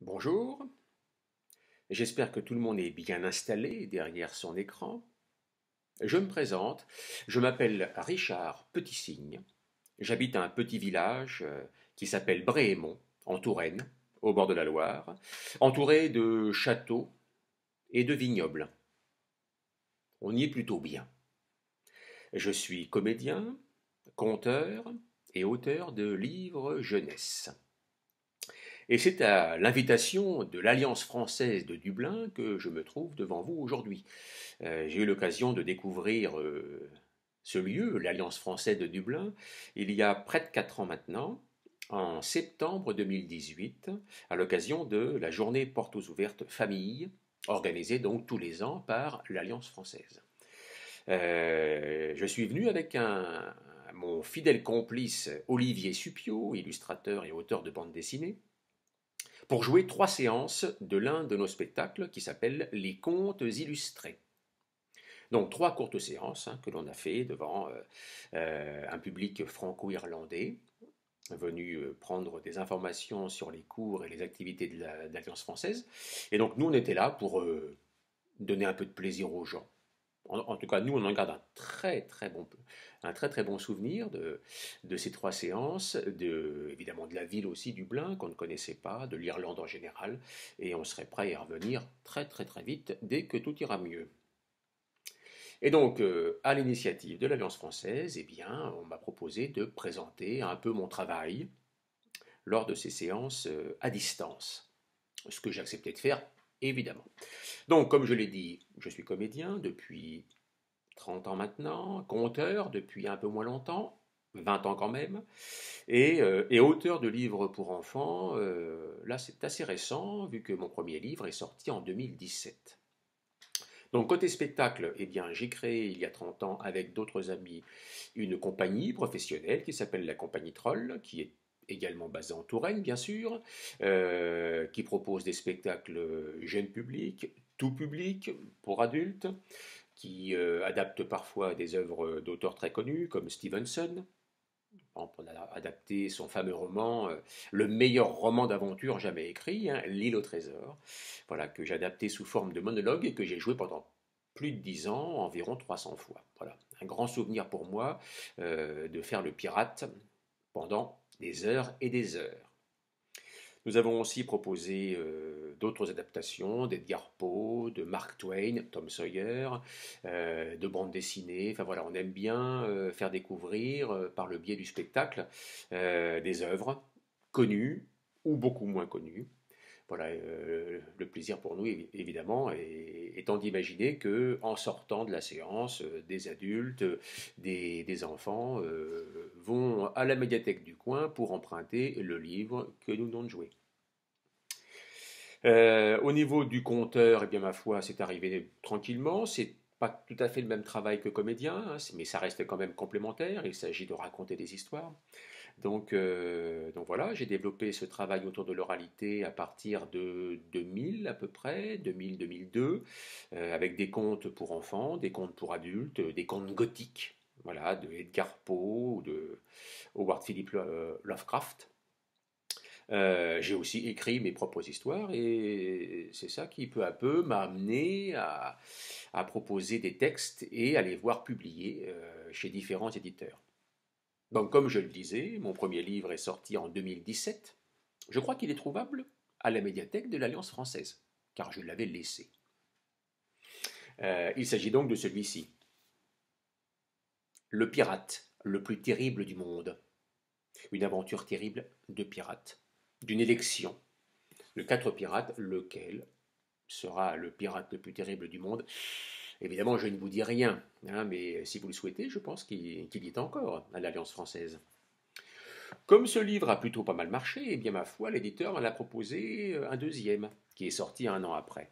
Bonjour, j'espère que tout le monde est bien installé derrière son écran. Je me présente, je m'appelle Richard Petitssigne, j'habite un petit village qui s'appelle Bréhémont, en Touraine, au bord de la Loire, entouré de châteaux et de vignobles. On y est plutôt bien. Je suis comédien, conteur et auteur de livres jeunesse. Et c'est à l'invitation de l'Alliance française de Dublin que je me trouve devant vous aujourd'hui. J'ai eu l'occasion de découvrir ce lieu, l'Alliance française de Dublin, il y a près de 4 ans maintenant, en septembre 2018, à l'occasion de la journée Portes ouvertes famille, organisée donc tous les ans par l'Alliance française. Je suis venu avec mon fidèle complice Olivier Suppiot, illustrateur et auteur de bande dessinée, pour jouer 3 séances de l'un de nos spectacles qui s'appelle Les Contes illustrés. Donc 3 courtes séances que l'on a fait devant un public franco-irlandais venu prendre des informations sur les cours et les activités de l'Alliance française. Et donc nous on était là pour donner un peu de plaisir aux gens. En tout cas, nous, on en garde un très bon souvenir de ces 3 séances, évidemment de la ville aussi, Dublin, qu'on ne connaissait pas, de l'Irlande en général, et on serait prêt à y revenir très vite dès que tout ira mieux. Et donc, à l'initiative de l'Alliance française, eh bien, on m'a proposé de présenter un peu mon travail lors de ces séances à distance, ce que j'ai accepté de faire, évidemment. Donc, comme je l'ai dit, je suis comédien depuis 30 ans maintenant, conteur depuis un peu moins longtemps, 20 ans quand même, et auteur de livres pour enfants. Là, c'est assez récent, vu que mon premier livre est sorti en 2017. Donc côté spectacle, eh bien, j'ai créé il y a 30 ans avec d'autres amis une compagnie professionnelle qui s'appelle la Compagnie Troll, qui est également basée en Touraine, bien sûr, qui propose des spectacles jeunes publics, tout public, pour adultes, qui adapte parfois des œuvres d'auteurs très connus comme Stevenson. On a adapté son fameux roman, le meilleur roman d'aventure jamais écrit, hein, L'île au trésor, voilà, que j'ai adapté sous forme de monologue et que j'ai joué pendant plus de 10 ans, environ 300 fois. Voilà, un grand souvenir pour moi de faire le pirate pendant des heures et des heures. Nous avons aussi proposé d'autres adaptations, d'Edgar Poe, de Mark Twain, Tom Sawyer, de bandes dessinées. Enfin voilà, on aime bien faire découvrir par le biais du spectacle des œuvres connues ou beaucoup moins connues. Voilà, le plaisir pour nous, évidemment, étant d'imaginer que en sortant de la séance, des adultes, des enfants vont à la médiathèque du coin pour emprunter le livre que nous venons de jouer. Au niveau du conteur, eh bien ma foi, c'est arrivé tranquillement. C'est pas tout à fait le même travail que comédien, hein, mais ça reste quand même complémentaire. Il s'agit de raconter des histoires. Donc voilà, j'ai développé ce travail autour de l'oralité à partir de 2000 à peu près, 2000-2002, avec des contes pour enfants, des contes pour adultes, des contes gothiques, voilà, de Edgar Poe ou de Howard Philip Lovecraft. J'ai aussi écrit mes propres histoires et c'est ça qui peu à peu m'a amené à proposer des textes et à les voir publiés chez différents éditeurs. Donc, comme je le disais, mon premier livre est sorti en 2017. Je crois qu'il est trouvable à la médiathèque de l'Alliance française, car je l'avais laissé. Il s'agit donc de celui-ci. Le pirate, le plus terrible du monde. Une aventure terrible de pirates. D'une élection de 4 pirates, lequel sera le pirate le plus terrible du monde. Évidemment, je ne vous dis rien, hein, mais si vous le souhaitez, je pense qu'il y est encore à l'Alliance française. Comme ce livre a plutôt pas mal marché, eh bien ma foi, l'éditeur m'en a proposé un deuxième, qui est sorti un an après.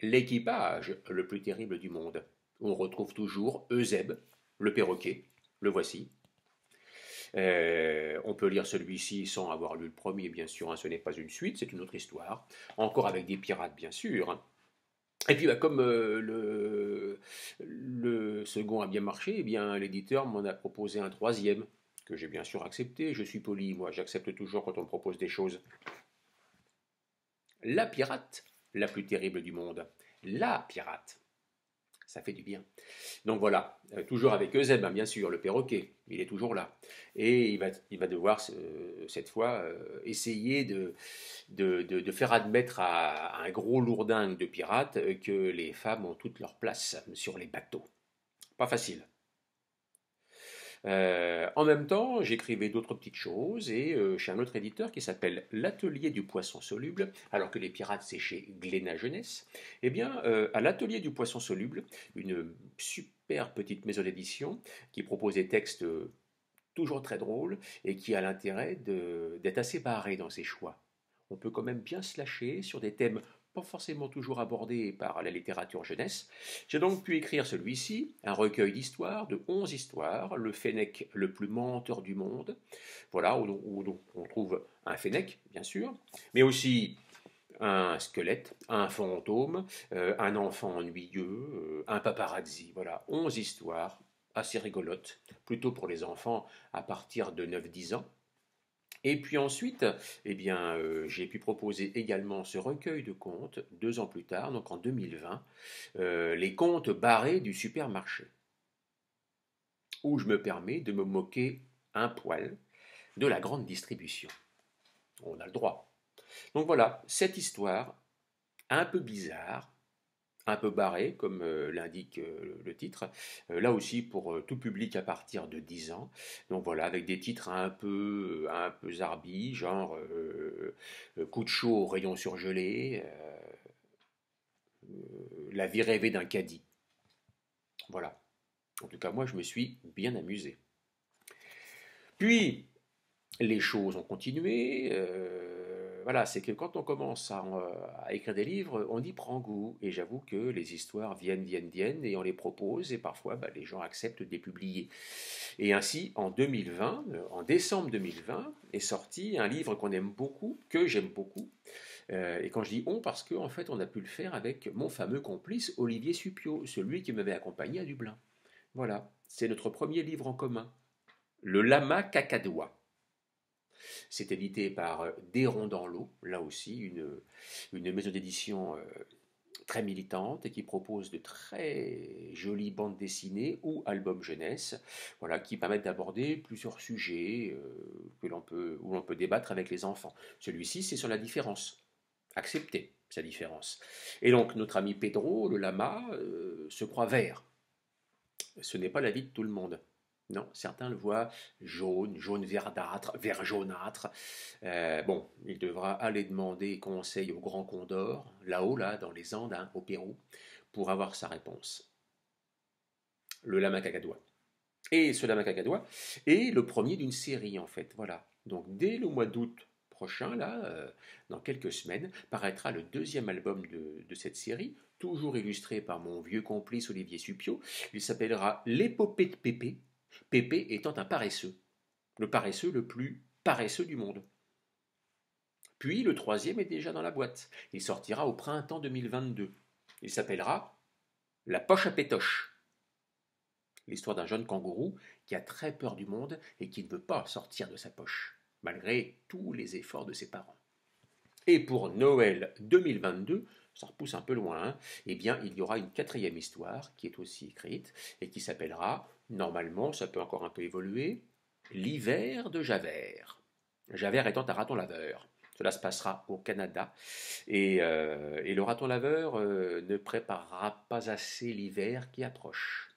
L'équipage, le plus terrible du monde. On retrouve toujours Eusèbe, le perroquet, le voici. On peut lire celui-ci sans avoir lu le premier, bien sûr, hein, ce n'est pas une suite, c'est une autre histoire. Encore avec des pirates, bien sûr. Et puis, comme le second a bien marché, eh bien, l'éditeur m'en a proposé un troisième, que j'ai bien sûr accepté. Je suis poli, moi, j'accepte toujours quand on me propose des choses. la pirate la plus terrible du monde. La pirate. Ça fait du bien. Donc voilà, toujours avec Eusèbe, hein, bien sûr, le perroquet, il est toujours là. Et il va devoir, cette fois, essayer de faire admettre à un gros lourdingue de pirate que les femmes ont toute leur place sur les bateaux. Pas facile. En même temps, j'écrivais d'autres petites choses et chez un autre éditeur qui s'appelle L'Atelier du Poisson Soluble, alors que les pirates c'est chez Glénat Jeunesse, eh bien, à l'Atelier du Poisson Soluble, une super petite maison d'édition qui propose des textes toujours très drôles et qui a l'intérêt d'être assez barré dans ses choix. On peut quand même bien se lâcher sur des thèmes pas forcément toujours abordés par la littérature jeunesse. J'ai donc pu écrire celui-ci, un recueil d'histoires, de 11 histoires, le fennec le plus menteur du monde, voilà, où on trouve un fennec, bien sûr, mais aussi un squelette, un fantôme, un enfant ennuyeux, un paparazzi, voilà, 11 histoires assez rigolotes, plutôt pour les enfants à partir de 9-10 ans. Et puis ensuite, eh bien, j'ai pu proposer également ce recueil de contes 2 ans plus tard, donc en 2020, les contes barrés du supermarché, où je me permets de me moquer un poil de la grande distribution. On a le droit. Donc voilà, cette histoire un peu bizarre, un peu barré, comme l'indique le titre, là aussi pour tout public à partir de 10 ans. Donc voilà, avec des titres un peu zarbi, genre Coup de chaud au rayon surgelé, La vie rêvée d'un caddie. Voilà. En tout cas, moi, je me suis bien amusé. Puis, les choses ont continué. Voilà, c'est que quand on commence à écrire des livres, on y prend goût. Et j'avoue que les histoires viennent, et on les propose, et parfois bah, les gens acceptent de les publier. Et ainsi, en 2020, en décembre 2020, est sorti un livre qu'on aime beaucoup, que j'aime beaucoup. Et quand je dis on, parce qu'en fait, on a pu le faire avec mon fameux complice Olivier Suppiot, celui qui m'avait accompagné à Dublin. Voilà, c'est notre premier livre en commun, Le Lama Cacadois. C'est édité par Déron dans l'eau, là aussi une maison d'édition très militante et qui propose de très jolies bandes dessinées ou albums jeunesse, voilà, qui permettent d'aborder plusieurs sujets où l'on peut débattre avec les enfants. Celui-ci, c'est sur la différence. Accepter sa différence. Et donc notre ami Pedro, le lama, se croit vert. Ce n'est pas l'avis de tout le monde. Non, certains le voient jaune verdâtre, vert jaunâtre. Bon, il devra aller demander conseil au Grand Condor, là-haut, là, dans les Andes, hein, au Pérou, pour avoir sa réponse. Le lama cacadois. Et ce lama cacadois est le premier d'une série, en fait. Voilà. Donc, dès le mois d'août prochain, là, dans quelques semaines, paraîtra le deuxième album de cette série, toujours illustré par mon vieux complice Olivier Suppiot. Il s'appellera L'épopée de Pépé, Pépé étant un paresseux, le paresseux le plus paresseux du monde. Puis le troisième est déjà dans la boîte. Il sortira au printemps 2022. Il s'appellera La poche à pétoche. L'histoire d'un jeune kangourou qui a très peur du monde et qui ne veut pas sortir de sa poche, malgré tous les efforts de ses parents. Et pour Noël 2022, ça repousse un peu loin, hein, eh bien il y aura une quatrième histoire qui est aussi écrite et qui s'appellera, normalement ça peut encore un peu évoluer, L'hiver de Javert. Javert étant un raton laveur. Cela se passera au Canada et le raton laveur ne préparera pas assez l'hiver qui approche.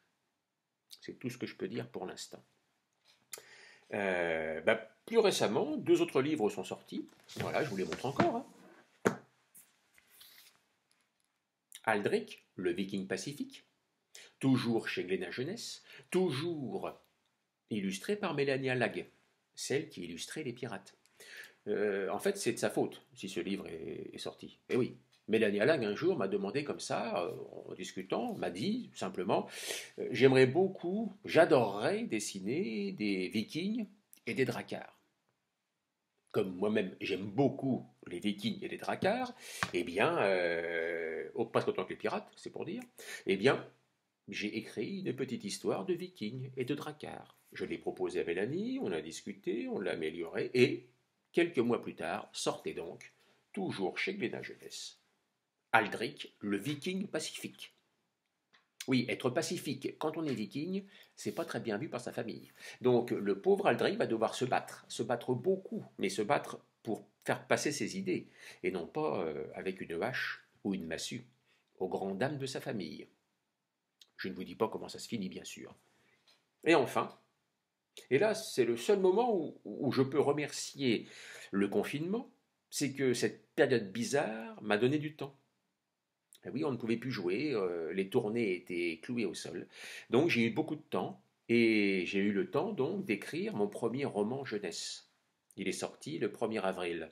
C'est tout ce que je peux dire pour l'instant. Plus récemment, 2 autres livres sont sortis. Voilà, je vous les montre encore. Hein. Aldrich, le Viking Pacifique, toujours chez Glénat Jeunesse, toujours illustré par Mélania Lague, celle qui illustrait les pirates. En fait, c'est de sa faute si ce livre est sorti. Et oui, Mélania Lague un jour m'a demandé comme ça, en discutant, m'a dit simplement, j'aimerais beaucoup, j'adorerais dessiner des vikings et des dracars. Comme moi-même j'aime beaucoup les vikings et les dracars, eh bien, presque autant que les pirates, c'est pour dire, eh bien, j'ai écrit une petite histoire de vikings et de dracars. Je l'ai proposé à Mélanie, on a discuté, on l'a amélioré, et quelques mois plus tard, sortait donc toujours chez Glénat Jeunesse. Aldric, le viking pacifique. Oui, être pacifique quand on est viking, c'est pas très bien vu par sa famille. Donc le pauvre Aldric va devoir se battre beaucoup, mais se battre pour faire passer ses idées, et non pas avec une hache ou une massue, aux grandes dames de sa famille. Je ne vous dis pas comment ça se finit, bien sûr. Et enfin, et là c'est le seul moment où je peux remercier le confinement, c'est que cette période bizarre m'a donné du temps. Et oui, on ne pouvait plus jouer, les tournées étaient clouées au sol. Donc j'ai eu beaucoup de temps, et j'ai eu le temps donc d'écrire mon premier roman jeunesse. Il est sorti le 1er avril,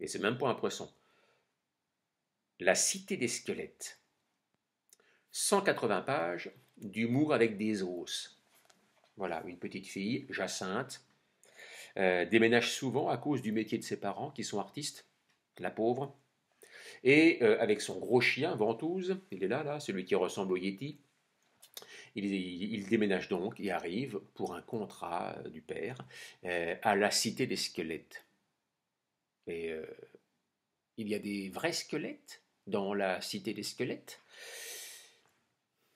et c'est même pas un poisson. La Cité des squelettes. 180 pages d'humour avec des os. Voilà, une petite fille, Jacinthe, déménage souvent à cause du métier de ses parents, qui sont artistes, la pauvre. Et avec son gros chien, Ventouse, il est là, celui qui ressemble au Yeti, il déménage donc et arrive pour un contrat du père à la Cité des squelettes. Et il y a des vrais squelettes dans la Cité des squelettes.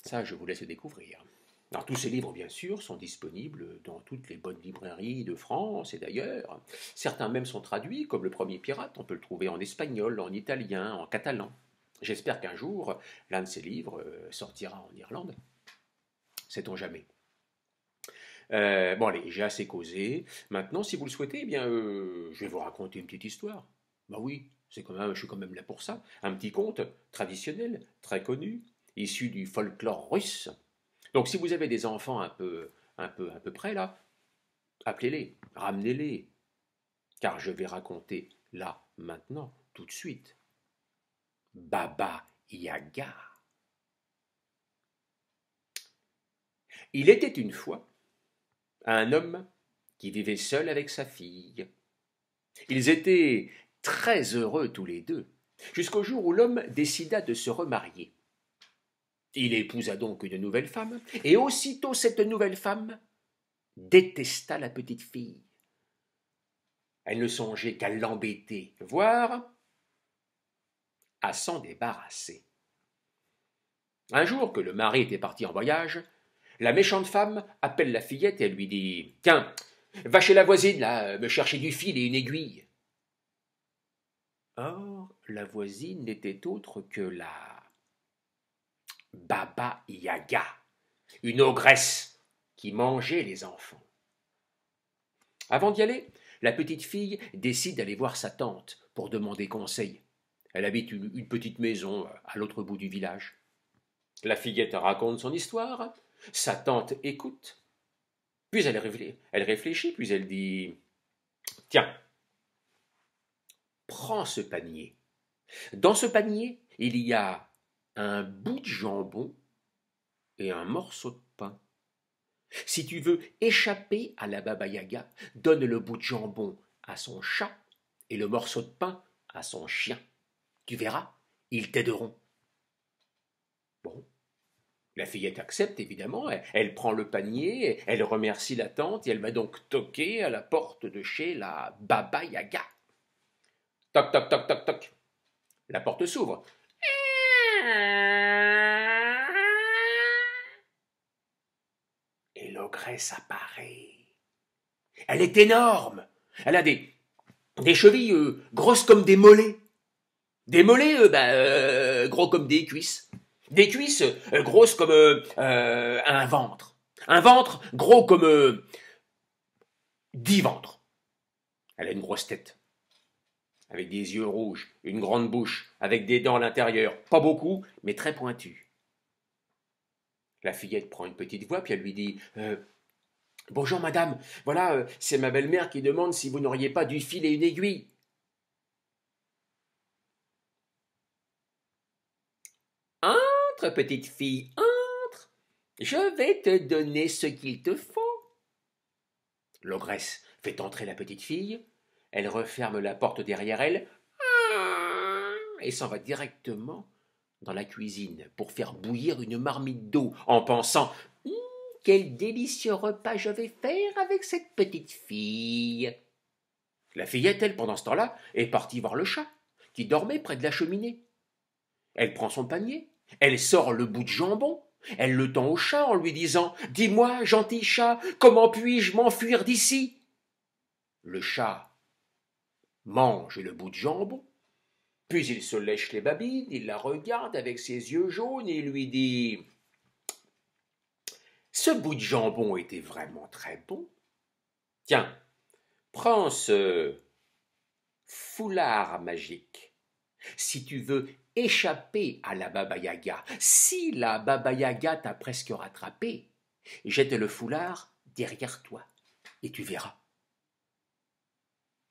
Ça, je vous laisse découvrir. Alors, tous ces livres, bien sûr, sont disponibles dans toutes les bonnes librairies de France et d'ailleurs. Certains même sont traduits, comme Le Premier Pirate. On peut le trouver en espagnol, en italien, en catalan. J'espère qu'un jour, l'un de ces livres sortira en Irlande. Sait-on jamais. Bon, allez, j'ai assez causé. Maintenant, si vous le souhaitez, eh bien, je vais vous raconter une petite histoire. Bah oui, je suis quand même là pour ça. Un petit conte traditionnel, très connu, issu du folklore russe. Donc, si vous avez des enfants un peu près là, appelez-les, ramenez-les, car je vais raconter là, maintenant, tout de suite. Baba Yaga. Il était une fois un homme qui vivait seul avec sa fille. Ils étaient très heureux tous les deux, jusqu'au jour où l'homme décida de se remarier. Il épousa donc une nouvelle femme, et aussitôt cette nouvelle femme détesta la petite fille. Elle ne songeait qu'à l'embêter, voire à s'en débarrasser. Un jour que le mari était parti en voyage, la méchante femme appelle la fillette et elle lui dit « Tiens, va chez la voisine, là, me chercher du fil et une aiguille. » Or, la voisine n'était autre que la Baba Yaga, une ogresse qui mangeait les enfants. Avant d'y aller, la petite fille décide d'aller voir sa tante pour demander conseil. Elle habite une petite maison à l'autre bout du village. La fillette raconte son histoire, sa tante écoute, puis elle réfléchit, puis elle dit « Tiens, prends ce panier. Dans ce panier, il y a un bout de jambon et un morceau de pain. Si tu veux échapper à la Baba Yaga, donne le bout de jambon à son chat et le morceau de pain à son chien. Tu verras, ils t'aideront. » Bon, la fillette accepte évidemment, elle prend le panier, elle remercie la tante et elle va donc toquer à la porte de chez la Baba Yaga. Toc, toc, toc, toc, toc. La porte s'ouvre. Et l'ogresse apparaît. Elle est énorme. Elle a des chevilles grosses comme des mollets. Des mollets gros comme des cuisses. Des cuisses grosses comme un ventre. Un ventre gros comme 10 ventres. Elle a une grosse tête, avec des yeux rouges, une grande bouche, avec des dents à l'intérieur. Pas beaucoup, mais très pointues. La fillette prend une petite voix, puis elle lui dit « Bonjour madame, voilà, c'est ma belle-mère qui demande si vous n'auriez pas du fil et une aiguille. » Entre, petite fille, entre. Je vais te donner ce qu'il te faut. L'ogresse fait entrer la petite fille, elle referme la porte derrière elle et s'en va directement dans la cuisine pour faire bouillir une marmite d'eau en pensant « Quel délicieux repas je vais faire avec cette petite fille !» La fillette, elle, pendant ce temps-là, est partie voir le chat, qui dormait près de la cheminée. Elle prend son panier, elle sort le bout de jambon, elle le tend au chat en lui disant « Dis-moi, gentil chat, comment puis-je m'enfuir d'ici » Le chat mange le bout de jambon, puis il se lèche les babines, il la regarde avec ses yeux jaunes et lui dit « Ce bout de jambon était vraiment très bon. Tiens, prends ce foulard magique. Si tu veux échapper à la Baba Yaga, si la Baba Yaga t'a presque rattrapé, jette le foulard derrière toi et tu verras. »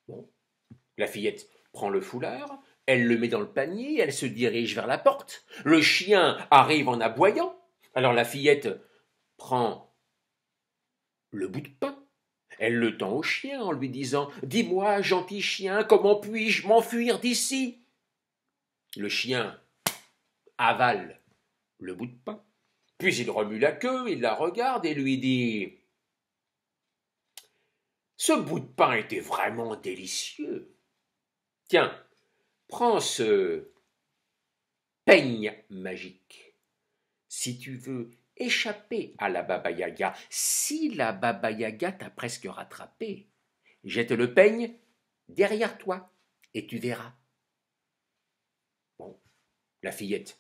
Bon, la fillette prend le foulard, elle le met dans le panier, elle se dirige vers la porte. Le chien arrive en aboyant. Alors la fillette prend le bout de pain. Elle le tend au chien en lui disant « Dis-moi, gentil chien, comment puis-je m'enfuir d'ici » Le chien avale le bout de pain. Puis il remue la queue, il la regarde et lui dit « Ce bout de pain était vraiment délicieux. Tiens, prends ce peigne magique. Si tu veux échapper à la Baba Yaga, si la Baba Yaga t'a presque rattrapé, jette le peigne derrière toi et tu verras. » Bon, la fillette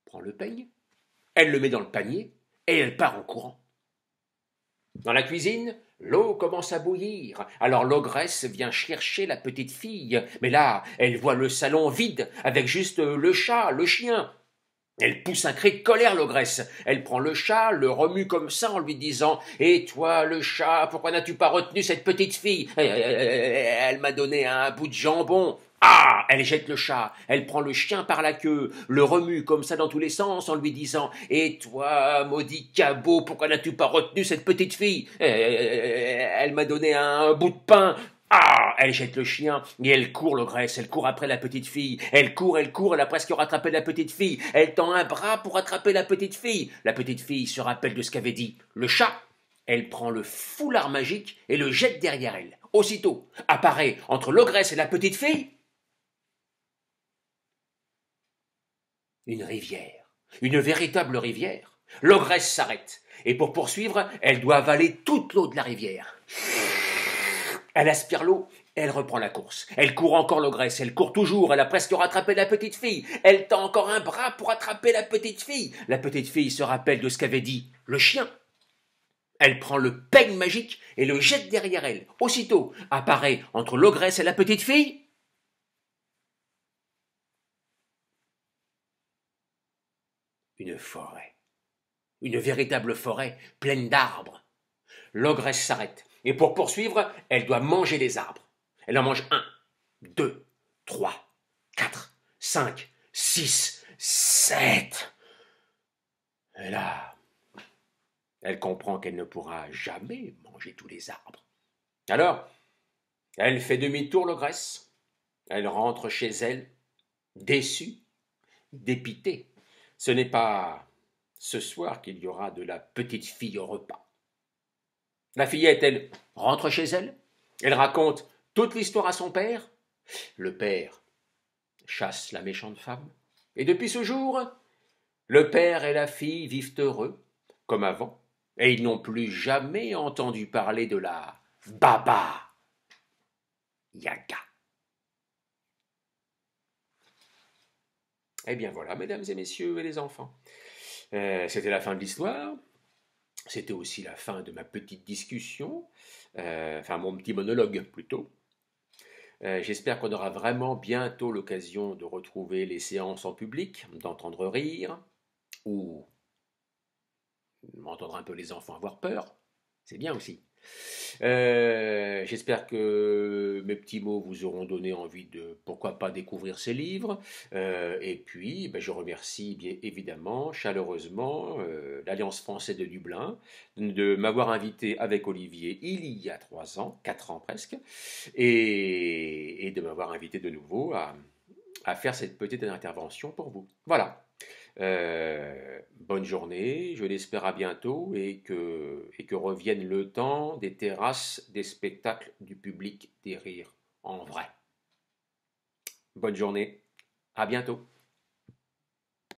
prend le peigne, elle le met dans le panier et elle part en courant. Dans la cuisine, l'eau commence à bouillir. Alors l'ogresse vient chercher la petite fille. Mais là, elle voit le salon vide, avec juste le chat, le chien. Elle pousse un cri de colère, l'ogresse. Elle prend le chat, le remue comme ça en lui disant « Et toi, le chat, pourquoi n'as-tu pas retenu cette petite fille ? Elle m'a donné un bout de jambon. » Ah ! Elle jette le chat, elle prend le chien par la queue, le remue comme ça dans tous les sens en lui disant « Et toi, maudit cabot, pourquoi n'as-tu pas retenu cette petite fille ? Elle m'a donné un bout de pain. » Ah ! Elle jette le chien et elle court, l'ogresse, elle court après la petite fille. Elle court, elle a presque rattrapé la petite fille. Elle tend un bras pour attraper la petite fille. La petite fille se rappelle de ce qu'avait dit le chat. Elle prend le foulard magique et le jette derrière elle. Aussitôt, apparaît entre l'ogresse et la petite fille une rivière, une véritable rivière. L'ogresse s'arrête et pour poursuivre, elle doit avaler toute l'eau de la rivière. Elle aspire l'eau, elle reprend la course. Elle court encore, l'ogresse, elle court toujours, elle a presque rattrapé la petite fille. Elle tend encore un bras pour attraper la petite fille. La petite fille se rappelle de ce qu'avait dit le chien. Elle prend le peigne magique et le jette derrière elle. Aussitôt, apparaît entre l'ogresse et la petite fille une forêt. Une véritable forêt pleine d'arbres. L'ogresse s'arrête. Et pour poursuivre, elle doit manger les arbres. Elle en mange 1, 2, 3, 4, 5, 6, 7. Et là, elle comprend qu'elle ne pourra jamais manger tous les arbres. Alors, elle fait demi-tour, l'ogresse. Elle rentre chez elle, déçue, dépitée. Ce n'est pas ce soir qu'il y aura de la petite fille au repas. La fillette, elle, rentre chez elle. Elle raconte toute l'histoire à son père. Le père chasse la méchante femme. Et depuis ce jour, le père et la fille vivent heureux, comme avant. Et ils n'ont plus jamais entendu parler de la Baba Yaga. Eh bien voilà, mesdames et messieurs et les enfants. C'était la fin de l'histoire. C'était aussi la fin de ma petite discussion, enfin mon petit monologue plutôt. J'espère qu'on aura vraiment bientôt l'occasion de retrouver les séances en public, d'entendre rire, ou entendre un peu les enfants avoir peur. C'est bien aussi. J'espère que mes petits mots vous auront donné envie de, pourquoi pas, découvrir ces livres. Et puis, je remercie bien évidemment, chaleureusement, l'Alliance française de Dublin de m'avoir invité avec Olivier il y a 3 ans, 4 ans presque, et de m'avoir invité de nouveau à faire cette petite intervention pour vous. Voilà. Bonne journée, je l'espère à bientôt et que revienne le temps des terrasses, des spectacles, du public, des rires en vrai. bonne journée, à bientôt.